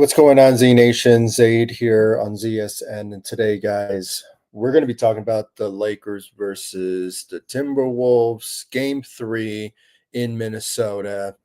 what's going on, Z Nation? Zaid here on ZSN. And today, guys, we're going to be talking about the Lakers versus the Timberwolves, game three in Minnesota.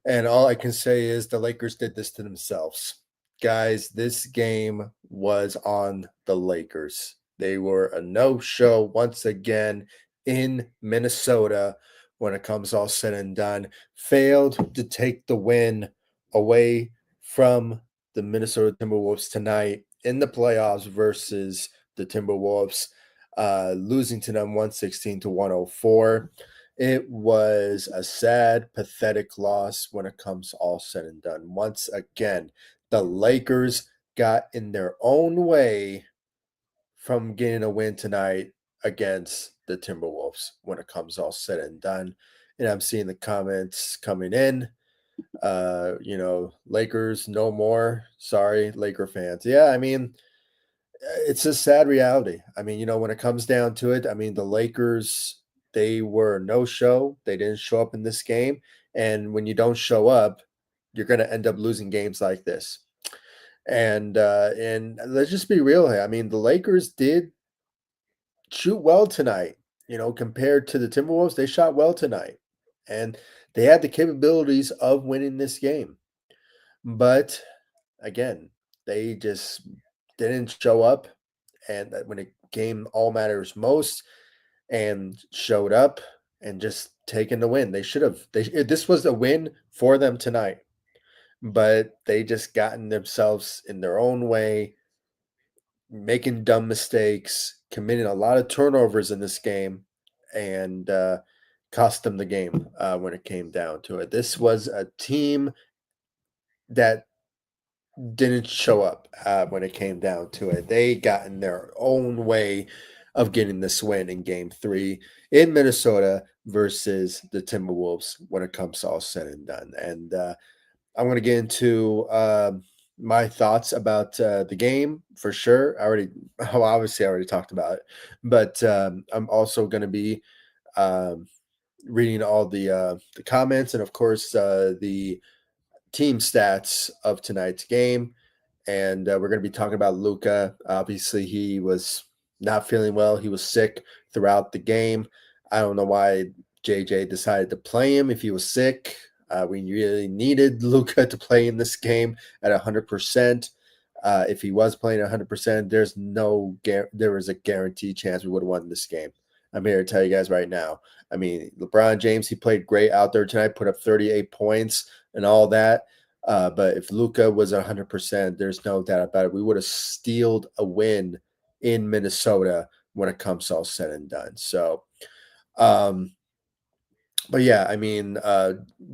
And all I can say is the Lakers did this to themselves. Guys, this game was on the Lakers. They were a no show once again in Minnesota when it comes all said and done. Failed to take the win away from the Minnesota Timberwolves tonight in the playoffs versus the Timberwolves, losing to them 116 to 104. It was a sad, pathetic loss when it comes all said and done. Once again, the Lakers got in their own way from getting a win tonight against the Timberwolves when it comes all said and done. And I'm seeing the comments coming in. Lakers no more. Sorry, Laker fans. Yeah, I mean, it's a sad reality. I mean, when it comes down to it, I mean, the Lakers, they were no show. They didn't show up in this game. And when you don't show up, you're going to end up losing games like this. And let's just be real here. I mean, the Lakers did shoot well tonight. Compared to the Timberwolves, they shot well tonight. And they had the capabilities of winning this game. But again, they just didn't show up. And when a game all matters most and showed up and just taken the win. This was a win for them tonight. But they just gotten themselves in their own way, making dumb mistakes, committing a lot of turnovers in this game, and cost them the game when it came down to it. This was a team that didn't show up when it came down to it. They got in their own way of getting this win in game three in Minnesota versus the Timberwolves when it comes all said and done. And I'm going to get into my thoughts about the game for sure. I already talked about it, but I'm also going to be reading all the comments and, of course, the team stats of tonight's game. And we're going to be talking about Luka. Obviously, he was not feeling well. He was sick throughout the game. I don't know why JJ decided to play him if he was sick. We really needed Luka to play in this game at 100%. If he was playing 100%, there was a guaranteed chance we would have won this game. I'm here to tell you guys right now. I mean, LeBron James, he played great out there tonight, put up 38 points and all that. But if Luka was 100%, there's no doubt about it. We would have stealed a win in Minnesota when it comes all said and done. So, but yeah, I mean,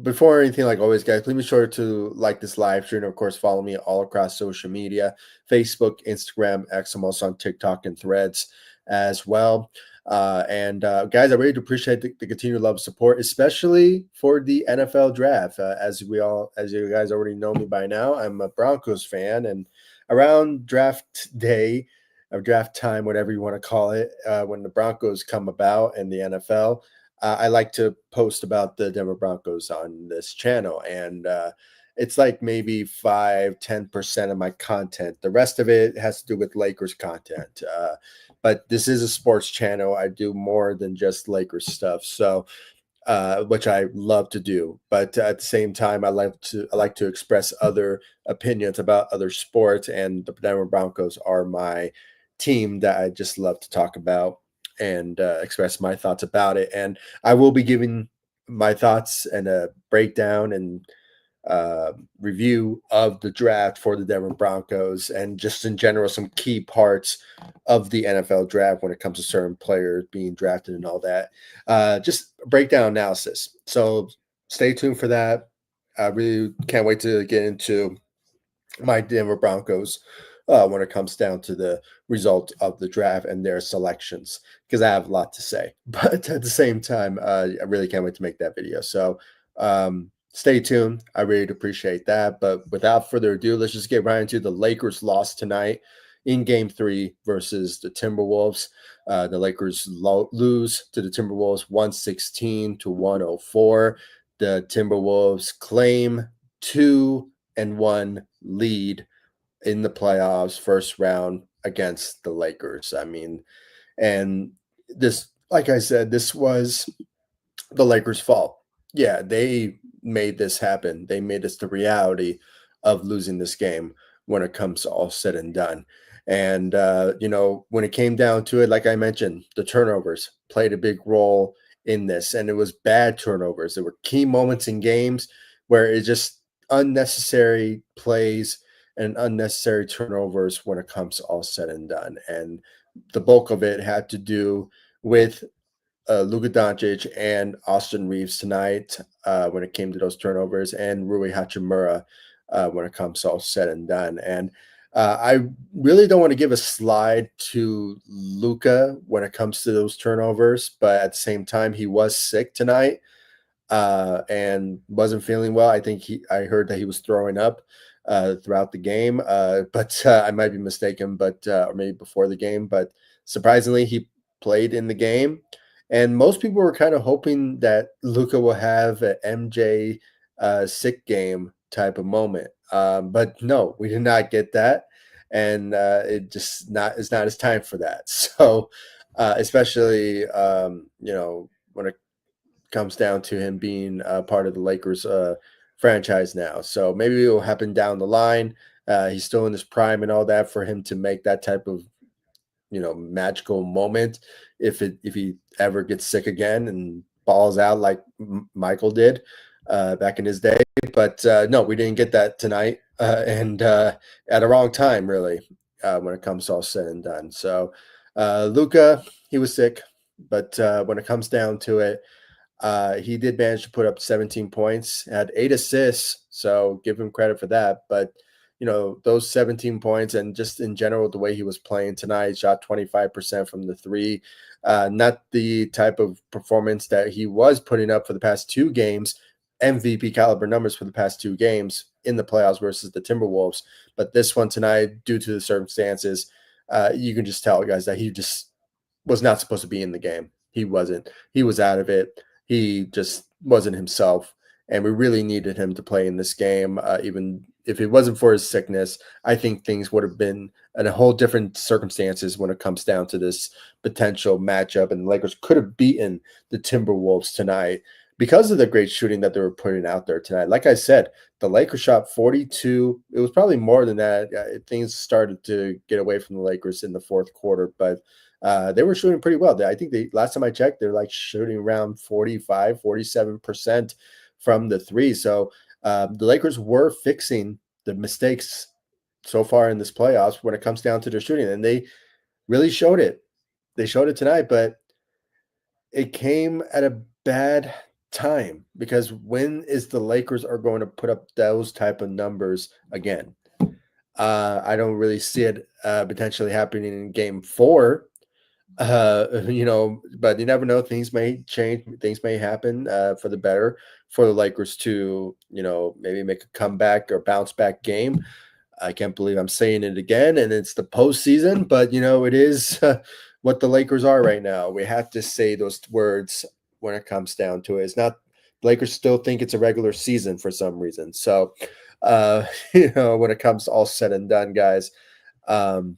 before anything, like always, guys, please be sure to like this live stream. Of course, follow me all across social media, Facebook, Instagram, X. I'm also on TikTok and Threads as well. Guys, I really do appreciate the continued love and support, especially for the NFL draft. As you guys already know me by now, I'm a Broncos fan, and around draft day or draft time, whatever you want to call it, when the Broncos come about in the NFL, I like to post about the Denver Broncos on this channel, and it's like maybe 5-10% of my content. The rest of it has to do with Lakers content. But this is a sports channel. I do more than just Lakers stuff, so which I love to do. But at the same time, I like to express other opinions about other sports, and the Denver Broncos are my team that I just love to talk about and express my thoughts about it. And I will be giving my thoughts and a breakdown and review of the draft for the Denver Broncos, and just in general some key parts of the NFL draft when it comes to certain players being drafted and all that. Just breakdown analysis. So stay tuned for that. I really can't wait to get into my Denver Broncos when it comes down to the result of the draft and their selections, because I have a lot to say. But at the same time, I really can't wait to make that video. So stay tuned. I really appreciate that. But without further ado, let's just get right into the Lakers loss tonight in game three versus the Timberwolves. The Lakers lose to the Timberwolves 116 to 104. The Timberwolves claim 2 and one lead in the playoffs, first round against the Lakers. I mean, and this, like I said, this was the Lakers' fault. Yeah, they made this happen. They made this the reality of losing this game when it comes to all said and done. And when it came down to it, like I mentioned, the turnovers played a big role in this, and it was bad turnovers. There were key moments in games where it just unnecessary plays and unnecessary turnovers when it comes to all said and done. And the bulk of it had to do with Luka Doncic and Austin Reeves tonight when it came to those turnovers, and Rui Hachimura when it comes to all said and done. And I really don't want to give a slide to Luka when it comes to those turnovers, but at the same time, he was sick tonight and wasn't feeling well. I heard that he was throwing up throughout the game, but I might be mistaken, but or maybe before the game. But surprisingly, he played in the game, and most people were kind of hoping that Luca will have an MJ sick game type of moment. But no, we did not get that, and it just not it's not his time for that. So, especially when it comes down to him being part of the Lakers franchise now. So maybe it will happen down the line. He's still in his prime and all that for him to make that type of magical moment if he ever gets sick again and balls out like Michael did back in his day. But no, we didn't get that tonight, and at a wrong time, really, when it comes to all said and done. So Luca, he was sick, but when it comes down to it, he did manage to put up 17 points, had 8 assists, so give him credit for that. But those 17 points and just in general the way he was playing tonight, shot 25% from the three. Not the type of performance that he was putting up for the past 2 games, MVP caliber numbers for the past 2 games in the playoffs versus the Timberwolves. But this one tonight, due to the circumstances, you can just tell guys that he just was not supposed to be in the game. He wasn't. He was out of it. He just wasn't himself, and we really needed him to play in this game. Even if it wasn't for his sickness, I think things would have been in a whole different circumstances when it comes down to this potential matchup, and the Lakers could have beaten the Timberwolves tonight because of the great shooting that they were putting out there tonight. Like I said, the Lakers shot 42. It was probably more than that. Things started to get away from the Lakers in the fourth quarter, but they were shooting pretty well. I think last time I checked, they're like shooting around 45, 47% from the three. So the Lakers were fixing the mistakes so far in this playoffs when it comes down to their shooting, and they really showed it. They showed it tonight, but it came at a bad time because when is the Lakers are going to put up those type of numbers again? I don't really see it potentially happening in game 4. But you never know. Things may change. Things may happen for the better for the Lakers to, maybe make a comeback or bounce back game. I can't believe I'm saying it again, and it's the postseason, but it is what the Lakers are right now. We have to say those words when it comes down to it. It's not Lakers still think it's a regular season for some reason. So, when it comes to all said and done, guys, um,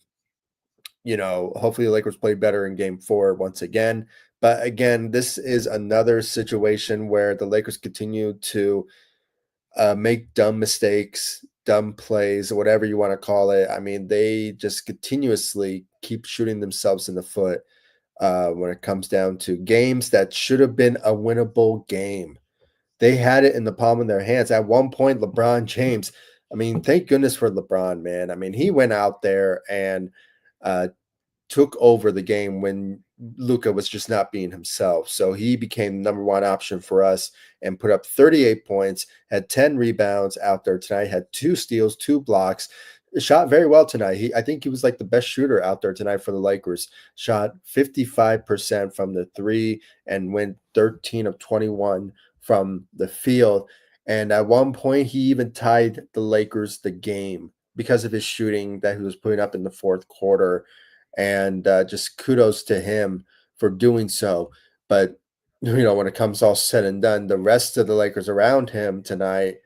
hopefully the Lakers play better in game 4 once again. But again, this is another situation where the Lakers continue to make dumb mistakes, dumb plays, whatever you want to call it. I mean, they just continuously keep shooting themselves in the foot when it comes down to games that should have been a winnable game. They had it in the palm of their hands. At one point, LeBron James, I mean, thank goodness for LeBron, man. I mean, he went out there and uh, took over the game when Luka was just not being himself. So he became the number one option for us and put up 38 points, had 10 rebounds out there tonight, had 2 steals, 2 blocks. Shot very well tonight. I think he was like the best shooter out there tonight for the Lakers. Shot 55% from the three and went 13 of 21 from the field. And at one point, he even tied the Lakers the game because of his shooting that he was putting up in the fourth quarter, and just kudos to him for doing so. But when it comes all said and done, the rest of the Lakers around him tonight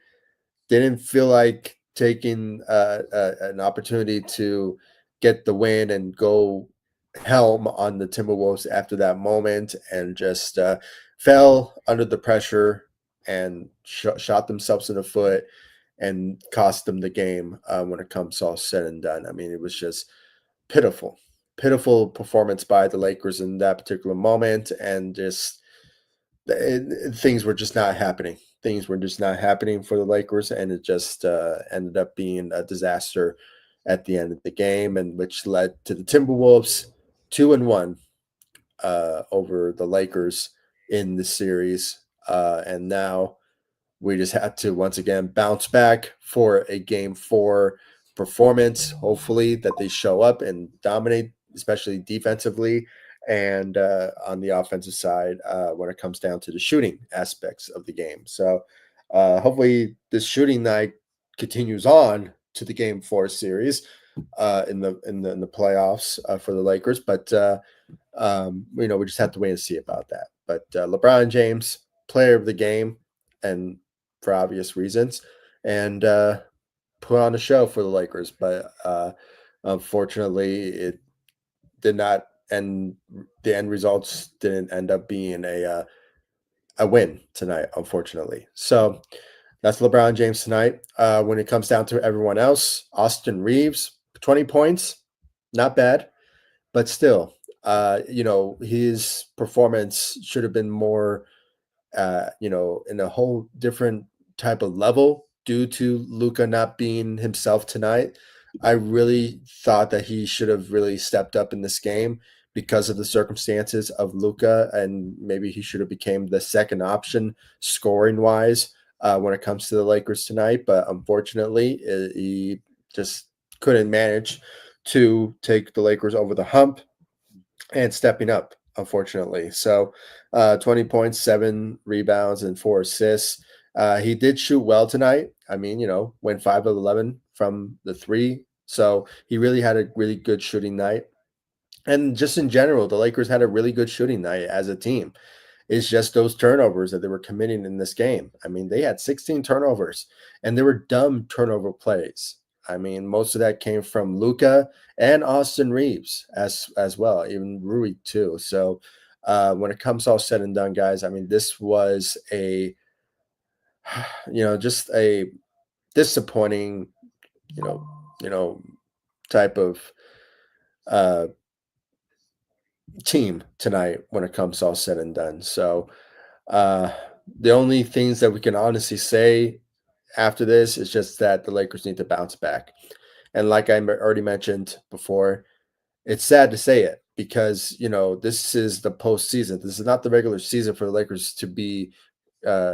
didn't feel like taking an opportunity to get the win and go helm on the Timberwolves after that moment, and just fell under the pressure and shot themselves in the foot and cost them the game when it comes all said and done. I mean, it was just pitiful, pitiful performance by the Lakers in that particular moment, and just things were just not happening. Things were just not happening for the Lakers, and it just ended up being a disaster at the end of the game, and which led to the Timberwolves 2-1 over the Lakers in the series, and now we just had to once again bounce back for a game 4 performance. Hopefully, that they show up and dominate, especially defensively and on the offensive side when it comes down to the shooting aspects of the game. So, hopefully, this shooting night continues on to the game 4 series in the playoffs for the Lakers. But we just have to wait and see about that. But LeBron James, player of the game, and for obvious reasons, and put on a show for the Lakers. But unfortunately, it did not, and the end results didn't end up being a win tonight, unfortunately. So that's LeBron James tonight. When it comes down to everyone else, Austin Reeves, 20 points, not bad, but still, his performance should have been more in a whole different type of level due to Luka not being himself tonight. I really thought that he should have really stepped up in this game because of the circumstances of Luka, and maybe he should have became the second option scoring wise when it comes to the Lakers tonight. But unfortunately, he just couldn't manage to take the Lakers over the hump and stepping up, unfortunately. So 20 points, 7 rebounds, and 4 assists. He did shoot well tonight. I mean, went 5 of 11 from the three. So he really had a really good shooting night. And just in general, the Lakers had a really good shooting night as a team. It's just those turnovers that they were committing in this game. I mean, they had 16 turnovers, and they were dumb turnover plays. I mean, most of that came from Luka and Austin Reeves as well, even Rui too. So when it comes all said and done, guys, I mean, this was just a disappointing, you know, type of uh, team tonight when it comes all said and done. So uh, the only things that we can honestly say after this is just that the Lakers need to bounce back. And like I already mentioned before, it's sad to say it because, this is the postseason. This is not the regular season for the Lakers to be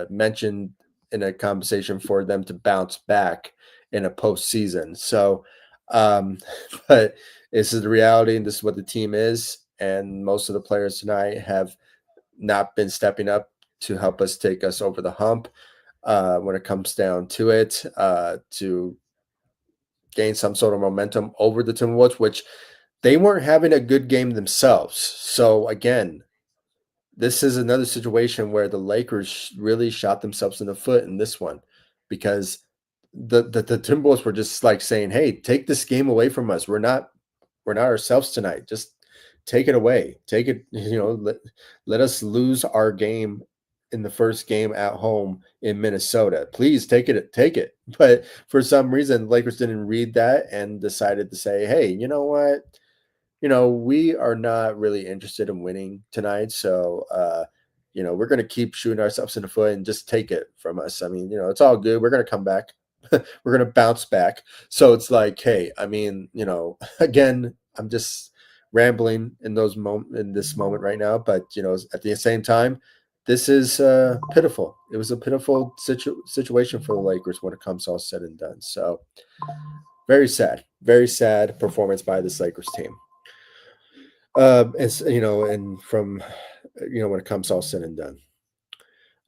mentioned in a conversation for them to bounce back in a postseason. So, but this is the reality, and this is what the team is. And most of the players tonight have not been stepping up to help us take us over the hump when it comes down to it, to gain some sort of momentum over the Timberwolves, which they weren't having a good game themselves. So again, this is another situation where the Lakers really shot themselves in the foot in this one, because the Timberwolves were just like saying, "Hey, take this game away from us. We're not ourselves tonight. Just take it away. Take it, let us lose our game in the first game at home in Minnesota. Please take it, take it." But for some reason, Lakers didn't read that and decided to say, "Hey, you know what? We are not really interested in winning tonight. So, we're going to keep shooting ourselves in the foot and just take it from us. I mean, it's all good. We're going to come back. We're going to bounce back." So it's like, hey, I mean, again, I'm just rambling in this moment right now, but at the same time, this is pitiful. It was a pitiful situation for the Lakers when it comes all said and done. So very sad performance by this Lakers team. And from when it comes all said and done.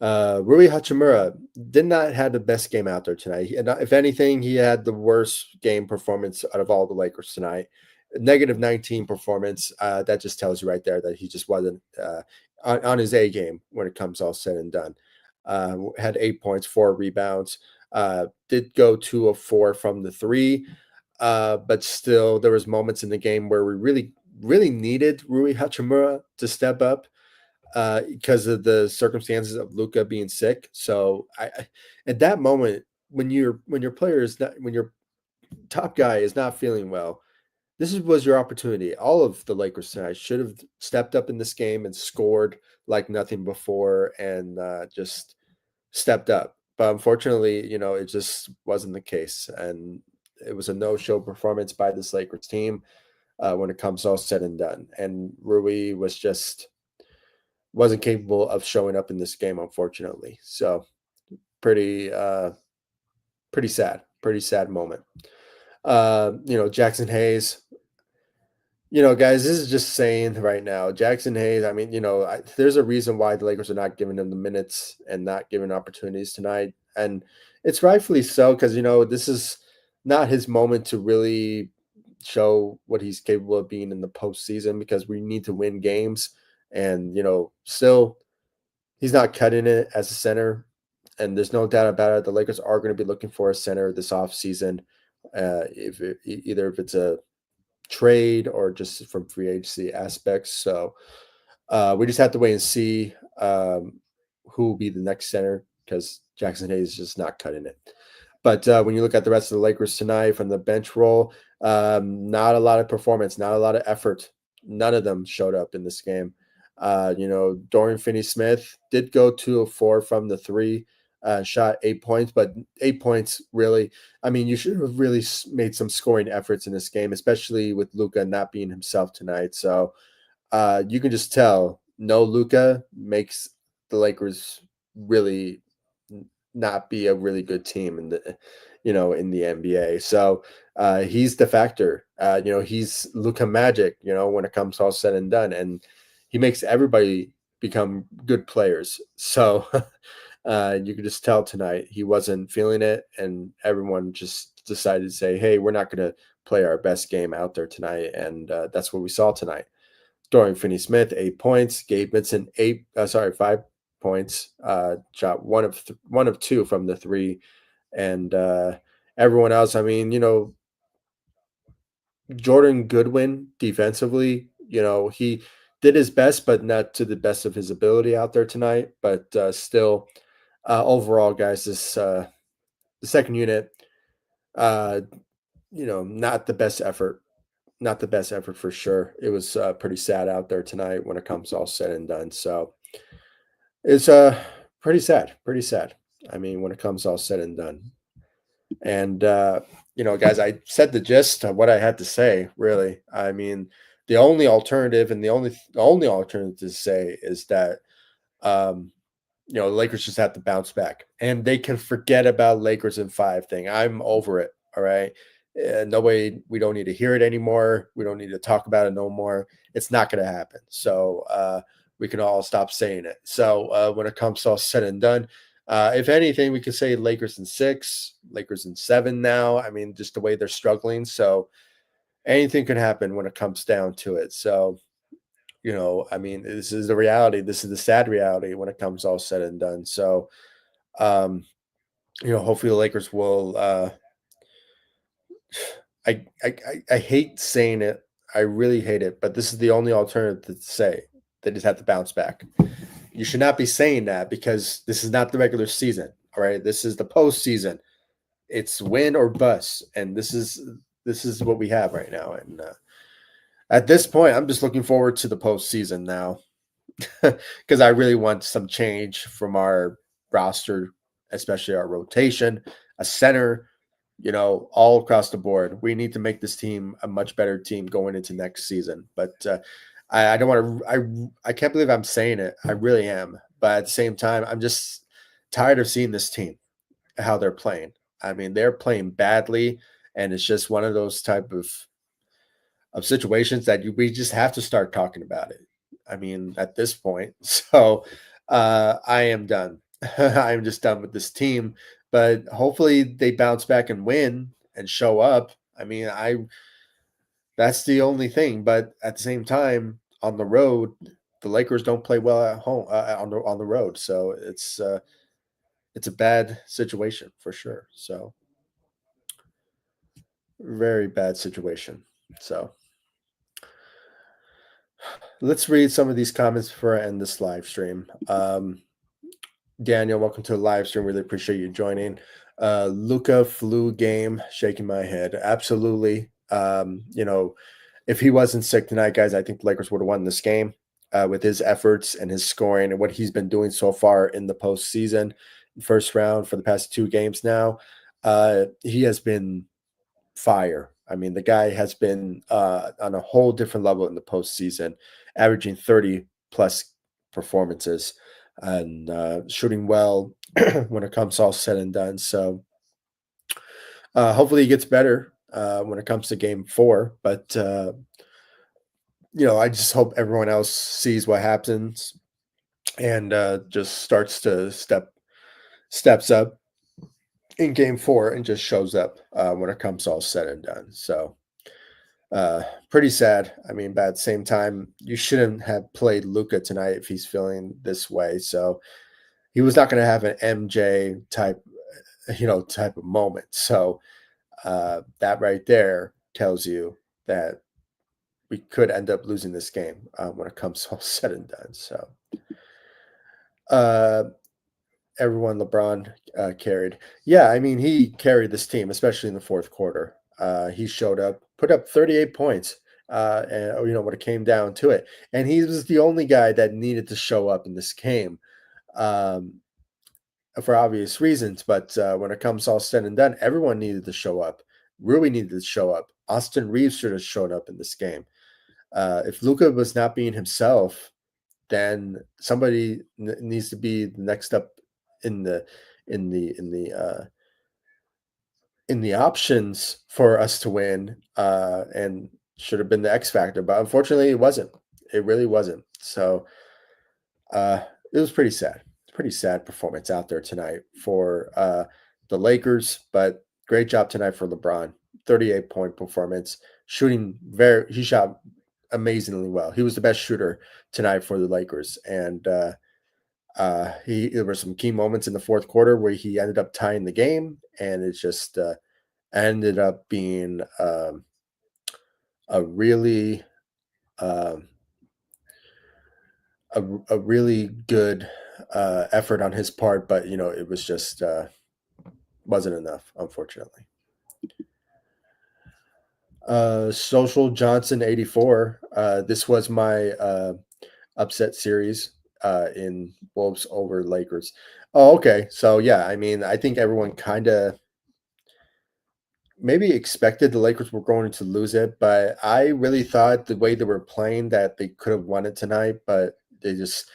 Rui Hachimura did not have the best game out there tonight. If anything, he had the worst game performance out of all the Lakers tonight. Negative 19 performance. That just tells you right there that he just wasn't on his A game when it comes all said and done. Had 8 points, 4 rebounds. Did go 2 of 4 from the 3, but still there was moments in the game where we really needed Rui Hachimura to step up because of the circumstances of Luka being sick. So I at that moment when your player is not when your top guy is not feeling well, was your opportunity. All of the Lakers tonight should have stepped up in this game and scored like nothing before, and just stepped up. But unfortunately, it just wasn't the case, and it was a no-show performance by this Lakers team when it comes all said and done. And Rui wasn't capable of showing up in this game, unfortunately. So pretty pretty sad moment. Jackson Hayes. Guys, this is just saying right now, Jackson Hayes. I mean, there's a reason why the Lakers are not giving him the minutes and not giving opportunities tonight, and it's rightfully so because this is not his moment to really show what he's capable of being in the postseason because we need to win games, and still he's not cutting it as a center, and there's no doubt about it. The Lakers are going to be looking for a center this offseason, either if it's a trade or just from free agency aspects. So we just have to wait and see who will be the next center because Jackson Hayes is just not cutting it. But when you look at the rest of the Lakers tonight from the bench roll, not a lot of performance, not a lot of effort. None of them showed up in this game. Dorian Finney-Smith did go 2 of 4 from the 3, shot 8 points, but 8 points really. I mean, you should have really made some scoring efforts in this game, especially with Luka not being himself tonight. So you can just tell no Luka makes the Lakers really not be a really good team in the NBA. So he's the factor. He's Luka Magic. When it comes all said and done, and he makes everybody become good players. So you could just tell tonight he wasn't feeling it, and everyone just decided to say, "Hey, we're not going to play our best game out there tonight," and that's what we saw tonight. Dorian Finney-Smith, 8 points. Gabe Vincent, 5 points. Shot one of 2 from the 3, and everyone else. I mean, Jordan Goodwin defensively. He did his best, but not to the best of his ability out there tonight. But still, overall, guys, the second unit, uh, not the best effort. Not the best effort for sure. It was pretty sad out there tonight when it comes all said and done. So it's pretty sad. Pretty sad. I mean, when it comes all said and done. And guys, I said the gist of what I had to say. Really, I mean, the only alternative and the only alternative to say is that um, the Lakers just have to bounce back and they can forget about Lakers in 5 thing. I'm over it. All right. Nobody, we don't need to hear it anymore. We don't need to talk about it no more. It's not going to happen. So we can all stop saying it. So when it comes to all said and done, if anything, we could say Lakers in 6, Lakers in 7 now. I mean, just the way they're struggling. So anything can happen when it comes down to it. So I mean, this is the reality. This is the sad reality when it comes all said and done. So, um, hopefully the Lakers will. I hate saying it. I really hate it, but this is the only alternative to say. They just have to bounce back. You should not be saying that because this is not the regular season. All right, this is the postseason. It's win or bust, and this is what we have right now. And at this point, I'm just looking forward to the postseason now. Because I really want some change from our roster, especially our rotation, a center, all across the board. We need to make this team a much better team going into next season. But I don't want to. I can't believe I'm saying it. I really am. But at the same time, I'm just tired of seeing this team how they're playing. I mean, they're playing badly, and it's just one of those type of situations that we just have to start talking about it. I mean, at this point. So I am done. I'm just done with this team. But hopefully they bounce back and win and show up. I mean, I that's the only thing. But at the same time, on the road, the Lakers don't play well at home on the road. So it's it's a bad situation for sure. So very bad situation. So let's read some of these comments before I end this live stream. Daniel, welcome to the live stream. Really appreciate you joining. Luka flu game, shaking my head. Absolutely. If he wasn't sick tonight, guys, I think the Lakers would have won this game with his efforts and his scoring and what he's been doing so far in the postseason, first round for the past 2 games now. He has been fire. I mean, the guy has been on a whole different level in the postseason, averaging 30 plus performances and shooting well when it comes all said and done. So hopefully he gets better when it comes to game 4. But, I just hope everyone else sees what happens and just starts to steps up in game 4 and just shows up when it comes all said and done. So pretty sad. I mean, but at the same time, you shouldn't have played Luka tonight if he's feeling this way. So he was not going to have an MJ type of moment. So that right there tells you that we could end up losing this game when it comes all said and done. So uh, everyone LeBron carried. Yeah, I mean, he carried this team, especially in the fourth quarter. He showed up, put up 38 points, and when it came down to it, and he was the only guy that needed to show up in this game, um, for obvious reasons. But when it comes all said and done, everyone needed to show up. Rui needed to show up. Austin Reeves should have shown up in this game. If Luka was not being himself, then somebody needs to be the next up in the in the in the in the options for us to win, and should have been the X factor, but unfortunately, it wasn't. It really wasn't. So uh, it was pretty sad. Pretty sad performance out there tonight for the Lakers, but great job tonight for LeBron. 38-point performance, shooting he shot amazingly well. He was the best shooter tonight for the Lakers, and there were some key moments in the fourth quarter where he ended up tying the game, and it just ended up being a really um, a really good effort on his part, but it was just wasn't enough, unfortunately. Social Johnson 84. This was my upset series in Wolves over Lakers. Oh, okay. So yeah, I mean, I think everyone kind of maybe expected the Lakers were going to lose it, but I really thought the way they were playing that they could have won it tonight, but they just,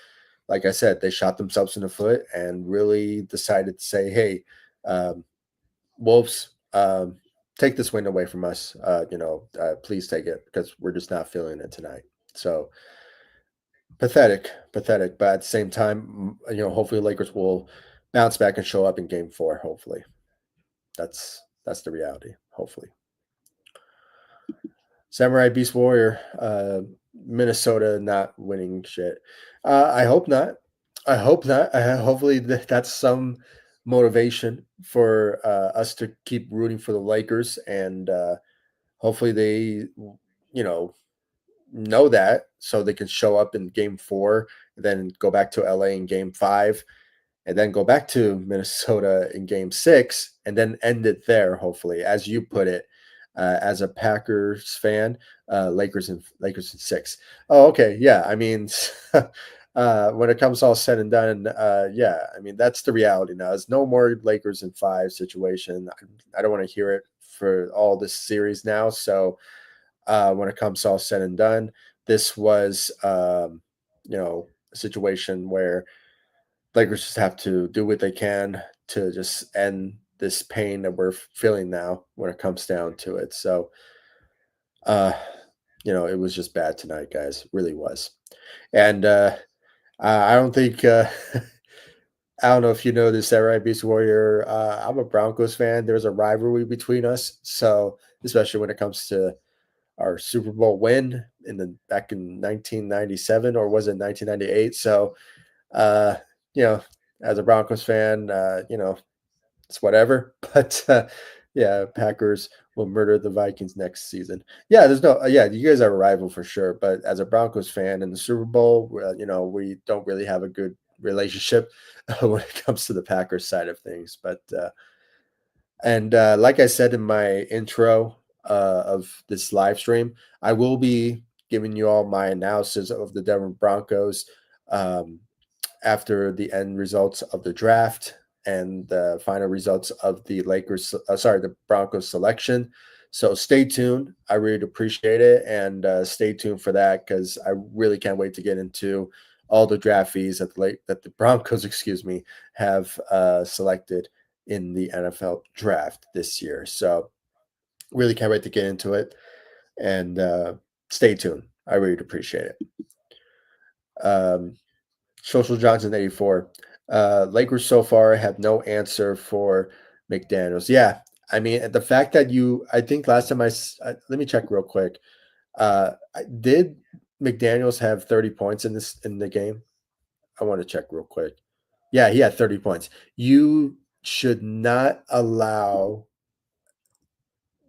like I said, they shot themselves in the foot and really decided to say, "Hey, um, Wolves, take this win away from us. Please take it because we're just not feeling it tonight." So pathetic, pathetic. But at the same time, hopefully the Lakers will bounce back and show up in game 4. Hopefully, that's the reality. Hopefully. Samurai Beast Warrior, Minnesota not winning shit. I hope not. I hope not. Hopefully that's some motivation for us to keep rooting for the Lakers, and hopefully they, you know that so they can show up in game 4, then go back to LA in game 5, and then go back to Minnesota in game 6, and then end it there, hopefully, as you put it, as a Packers fan, Lakers in 6. Oh, okay. Yeah. I mean, when it comes all said and done, yeah, I mean, that's the reality now. It's no more Lakers in 5 situation. I don't want to hear it for all this series now. So when it comes all said and done, this was, a situation where Lakers just have to do what they can to just end this pain that we're feeling now when it comes down to it. So, uh, it was just bad tonight, guys. Really was. And I don't think I don't know if you know this, Samurai Beast Warrior. I'm a Broncos fan. There's a rivalry between us, so especially when it comes to our Super Bowl win back in 1997, or was it 1998? So, uh, you know, as a Broncos fan, it's whatever. But yeah, Packers will murder the Vikings next season. Yeah, there's no, yeah, you guys are a rival for sure. But as a Broncos fan in the Super Bowl, we don't really have a good relationship when it comes to the Packers side of things. But and like I said in my intro of this live stream, I will be giving you all my analysis of the Denver Broncos. Um, after the end results of the draft and the final results of the the Broncos selection. So stay tuned. I really appreciate it, and stay tuned for that because I really can't wait to get into all the draft fees that the Broncos, excuse me, have selected in the NFL draft this year. So really can't wait to get into it, and stay tuned. I really appreciate it. Um, Social Johnson 84. Lakers so far have no answer for McDaniels. Yeah. I mean, the fact that I think last time let me check real quick. Did McDaniels have 30 points in the game? I want to check real quick. Yeah, he had 30 points. You should not allow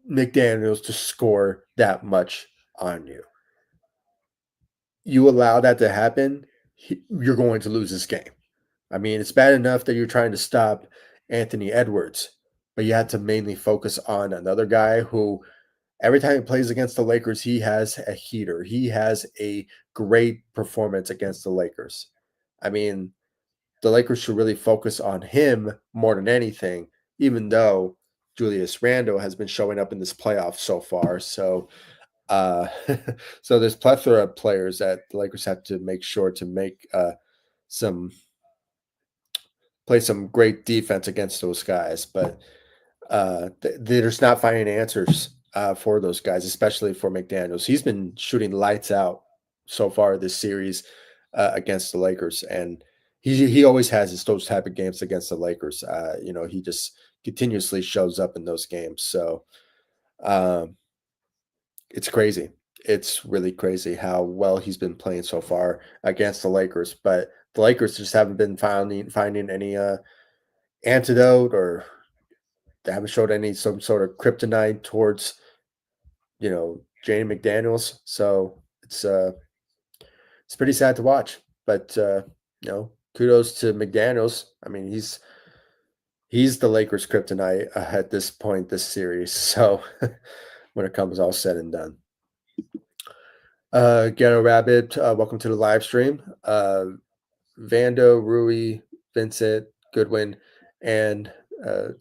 McDaniels to score that much on you. You allow that to happen, you're going to lose this game. I mean, it's bad enough that you're trying to stop Anthony Edwards, but you had to mainly focus on another guy who every time he plays against the Lakers, he has a heater. He has a great performance against the Lakers. I mean, the Lakers should really focus on him more than anything, even though Julius Randle has been showing up in this playoff so far. So uh so there's plethora of players that the Lakers have to make sure to make some play some great defense against those guys, but they're just not finding answers for those guys, especially for McDaniels. He's been shooting lights out so far this series against the Lakers, and he always has those type of games against the Lakers. He just continuously shows up in those games. So um, it's crazy. It's really crazy how well he's been playing so far against the Lakers, but the Lakers just haven't been finding any antidote, or they haven't showed any some sort of kryptonite towards Jane McDaniels. So it's pretty sad to watch. But kudos to McDaniels. I mean, he's the Lakers kryptonite at this point this series. So when it comes all said and done. Ghetto Rabbit, welcome to the live stream. Vando, Rui, Vincent, Goodwin, and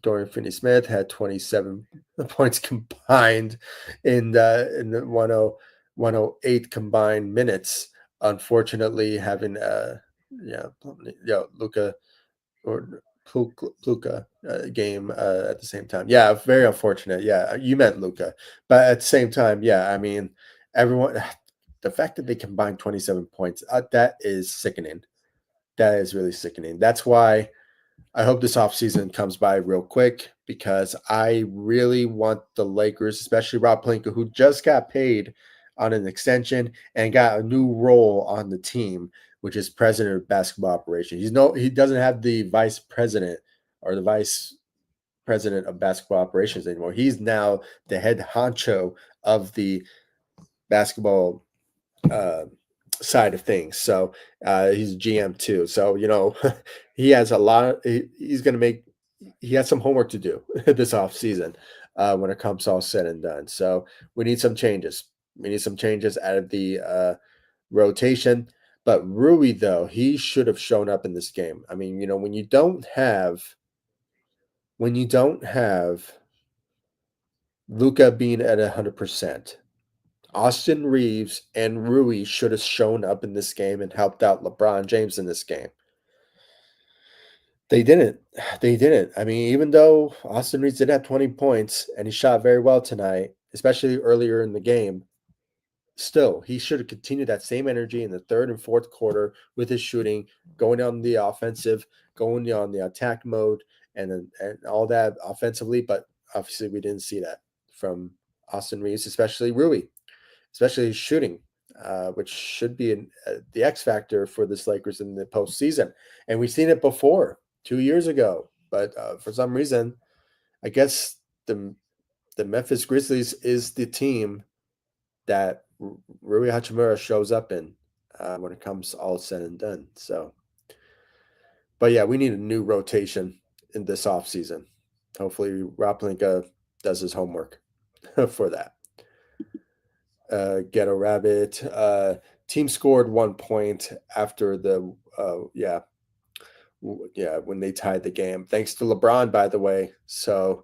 Dorian Finney-Smith had 27 points combined in the 108 combined minutes. Unfortunately, having Luka or Luka game at the same time. Yeah, very unfortunate. Yeah, you meant Luka, but at the same time, yeah, I mean, everyone. The fact that they combined 27 points, that is sickening. That is really sickening. That's why I hope this offseason comes by real quick, because I really want the Lakers, especially Rob Pelinka, who just got paid on an extension and got a new role on the team, which is president of basketball operations. He doesn't have the vice president or the vice president of basketball operations anymore. He's now the head honcho of the basketball uh, side of things. So he's a GM too. So he has a lot. He's going to make. He has some homework to do this off season when it comes all said and done. So we need some changes. We need some changes out of the rotation. But Rui, though, he should have shown up in this game. I mean, when you don't have Luka being at 100%. Austin Reeves and Rui should have shown up in this game and helped out LeBron James in this game. They didn't. They didn't. I mean, even though Austin Reeves did have 20 points and he shot very well tonight, especially earlier in the game, still, he should have continued that same energy in the third and fourth quarter with his shooting, going on the offensive, going on the attack mode, and all that offensively. But obviously, we didn't see that from Austin Reeves, especially Rui, especially his shooting. which should be the X factor for this Lakers in the postseason. And we've seen it before 2 years ago, but for some reason, I guess the Memphis Grizzlies is the team that Rui Hachimura shows up in when it comes all said and done. So, but yeah, we need a new rotation in this offseason. Hopefully, Rob Pelinka does his homework for that. Ghetto Rabbit. Team scored 1 point after the when they tied the game. Thanks to LeBron, by the way. So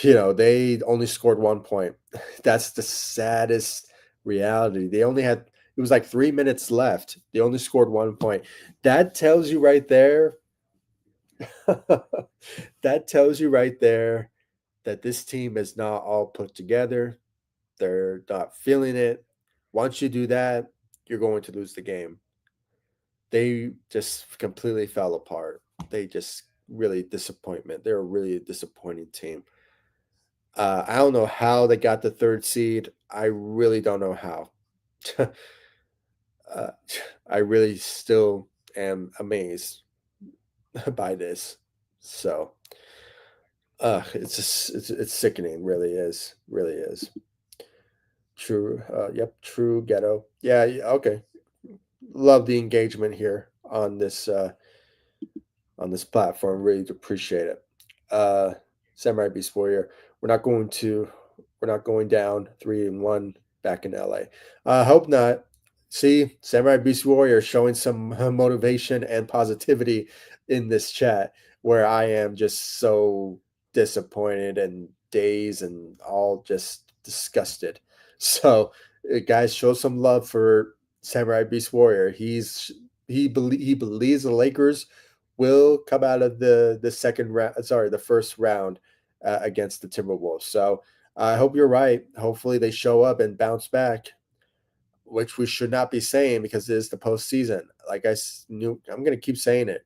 they only scored 1 point. That's the saddest reality. They only had it was like 3 minutes left. They only scored 1 point. That tells you right there. That tells you right there that this team is not all put together. They're not feeling it. Once you do that, you're going to lose the game. They just completely fell apart. They just really disappointment. They're a really disappointing team. I don't know how they got the third seed. I really don't know how. uh, I really still am amazed by this. So, it's just it's sickening. Really is. True. Yep. True ghetto. Yeah. Okay. Love the engagement here on this platform. Really appreciate it. Uh, Samurai Beast Warrior. We're not going to. We're not going down 3-1 back in LA. I hope not. See, Samurai Beast Warrior showing some motivation and positivity in this chat, where I am just so disappointed and dazed and all just disgusted. So, guys, show some love for Samurai Beast Warrior. He believes the Lakers will come out of the second round. Sorry, the first round against the Timberwolves. So I hope you're right. Hopefully they show up and bounce back, which we should not be saying because it is the postseason. Like knew, I'm going to keep saying it.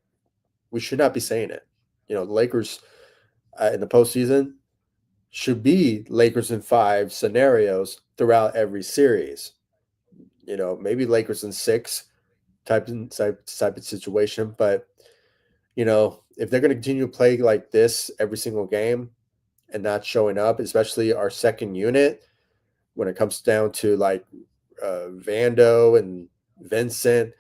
We should not be saying it. The Lakers in the postseason should be Lakers in 5 scenarios throughout every series. Maybe Lakers in 6 type of situation, but if they're going to continue to play like this every single game and not showing up, especially our second unit, when it comes down to like Vando and Vincent,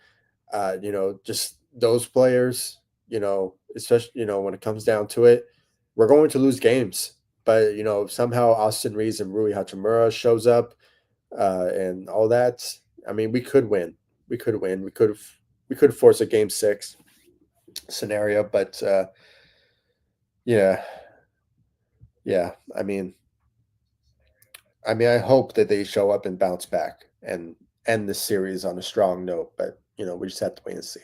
just those players, especially, when it comes down to it, we're going to lose games. But, somehow Austin Reeves and Rui Hachimura shows up and all that. I mean, we could win. We could win. We could force a game 6 scenario, but yeah, yeah. I hope that they show up and bounce back and end the series on a strong note. But we just have to wait and see.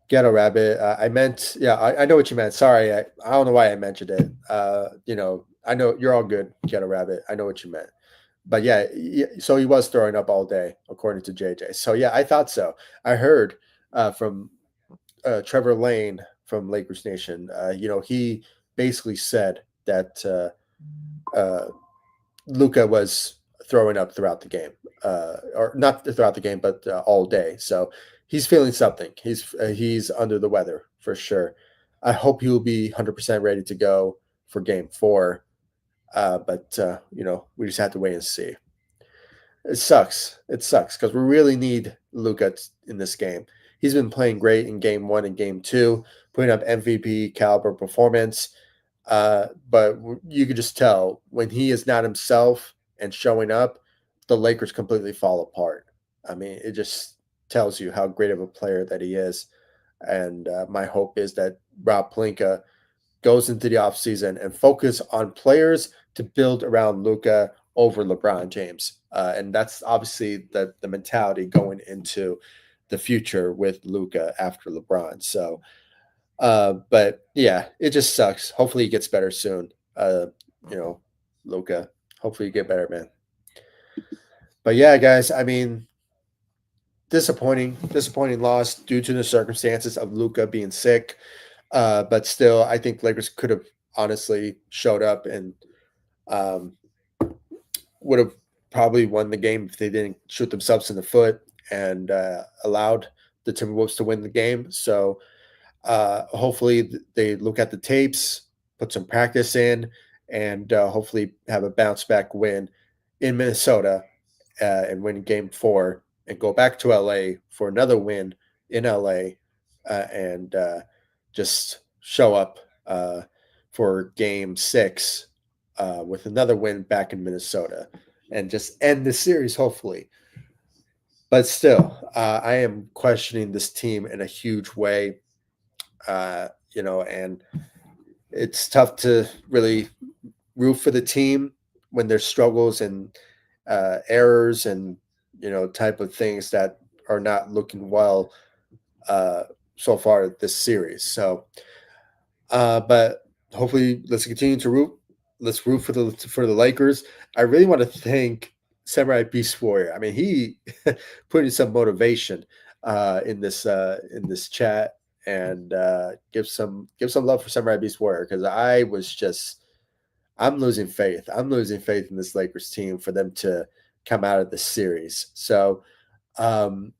Ghetto Rabbit. I meant, yeah, I know what you meant. Sorry, I don't know why I mentioned it. I know you're all good, Ghetto Rabbit. I know what you meant. But yeah, so he was throwing up all day, according to JJ. So yeah, I thought so. I heard from Trevor Lane from Lakers Nation. He basically said that Luka was throwing up throughout the game, or not throughout the game, but all day. So he's feeling something. He's under the weather for sure. I hope he'll be 100% ready to go for Game 4. But we just have to wait and see. It sucks. It sucks because we really need Luka in this game. He's been playing great in Game 1 and Game 2, putting up MVP caliber performance. But you could just tell when he is not himself and showing up, the Lakers completely fall apart. I mean, it just tells you how great of a player that he is. And my hope is that Rob Pelinka goes into the offseason and focus on players to build around Luka over LeBron James. And that's obviously the mentality going into the future with Luka after LeBron. So, but yeah, it just sucks. Hopefully he gets better soon. Luka, hopefully you get better, man. But yeah, guys, I mean, disappointing loss due to the circumstances of Luka being sick. But still, I think Lakers could have honestly showed up and would have probably won the game if they didn't shoot themselves in the foot and allowed the Timberwolves to win the game. So hopefully they look at the tapes, put some practice in, and hopefully have a bounce back win in Minnesota and win game four and go back to LA for another win in LA and just show up for game six with another win back in Minnesota and just end the series, hopefully. But still, I am questioning this team in a huge way, and it's tough to really root for the team when there's struggles and errors and type of things that are not looking well uh, so far this series. So, but hopefully, let's continue to root. Let's root for the Lakers. I really want to thank Samurai Beast Warrior. I mean, he put in some motivation in this chat and give some love for Samurai Beast Warrior because I'm losing faith. I'm losing faith in this Lakers team for them to come out of the series. So um,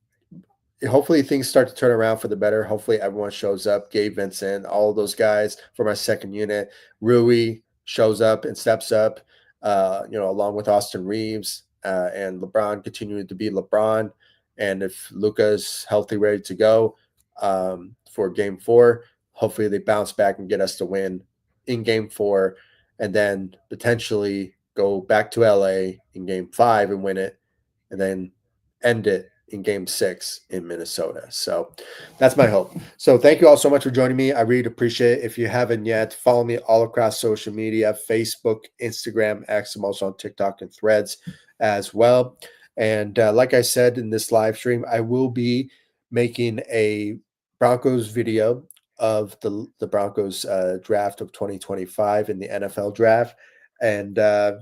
hopefully things start to turn around for the better. Hopefully everyone shows up. Gabe Vincent, all of those guys for my second unit. Rui shows up and steps up, along with Austin Reeves and LeBron continuing to be LeBron. And if Luka's healthy, ready to go for game four, hopefully they bounce back and get us to win in game four and then potentially go back to LA in game five and win it and then end it in game six in Minnesota. So that's my hope. So thank you all so much for joining me. I really appreciate it. If you haven't yet, follow me all across social media, Facebook, Instagram, X. I'm also on TikTok and Threads as well. And like I said in this live stream, I will be making a Broncos video of the Broncos draft of 2025 in the NFL draft and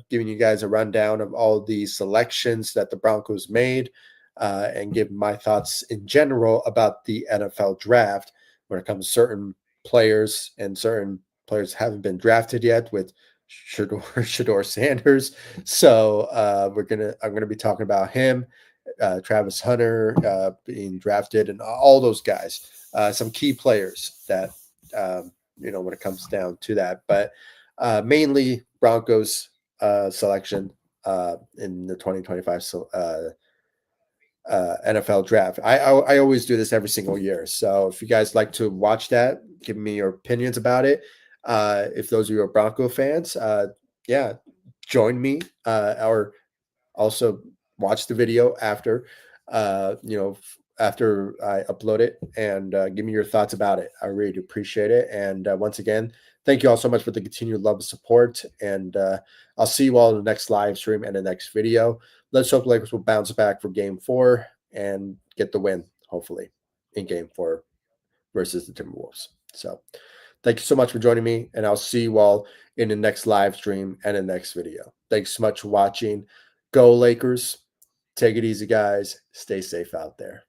giving you guys a rundown of all the selections that the Broncos made and give my thoughts in general about the NFL draft when it comes to certain players and certain players haven't been drafted yet with Shador Sanders. So I'm gonna be talking about him, Travis Hunter being drafted, and all those guys. Some key players that when it comes down to that, but mainly Broncos selection in the 2025 NFL draft. I always do this every single year. So if you guys like to watch that, give me your opinions about it. If those of you are Bronco fans, yeah, join me or also watch the video after I upload it and give me your thoughts about it. I really do appreciate it. And once again, thank you all so much for the continued love and support. And I'll see you all in the next live stream and the next video. Let's hope the Lakers will bounce back for game four and get the win, hopefully, in game four versus the Timberwolves. So thank you so much for joining me, and I'll see you all in the next live stream and the next video. Thanks so much for watching. Go Lakers. Take it easy, guys. Stay safe out there.